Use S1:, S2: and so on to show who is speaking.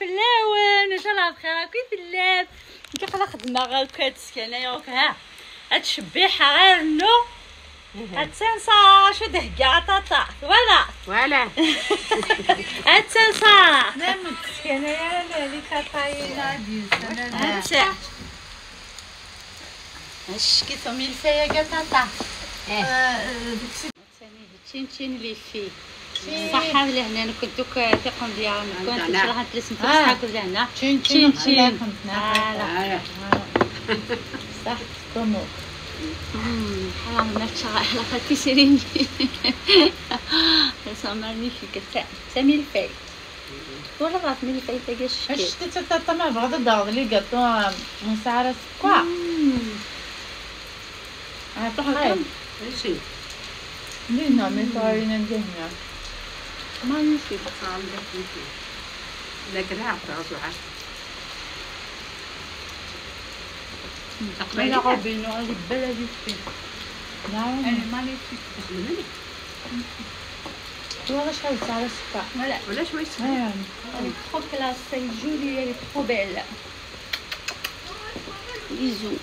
S1: فلاوان ان شاء الله بخير كيف اللاب كيقلا خدمه غير كتسكن ياك ها هاد الشبيحه غير نو هاد سنسا شو دهكا طاطا ولا هاد سنسا
S2: لا مسكينه يا لالي كطايله ديال
S1: هاد اش كيتو ملفيه كاع طاطا تشين لي فيه صحة لهنا كنتو كتقوم ديالهم كنت شرحت لسمت صحاك لهنا تشين
S2: صح كومو
S1: حرام ما تشرح لقيتي سيريني ça magnifique c'est mille feuilles ولا غات mille feuilles تاع الشكل
S2: اش تتا ما بغدا داغ لي غاتو مسعره سكوا هاي
S3: ماشي
S2: لينا ميطارينا ندهنا
S1: magnifique
S3: لكن عرفتها صراحه
S1: لا غابينو هذه بلدي فين
S2: نعم
S1: انا magnifique
S2: ولا شحال مسعره سكوا
S3: ولا شويه
S1: elle est trop classe, elle est jolie, elle est trop belle. Bisous.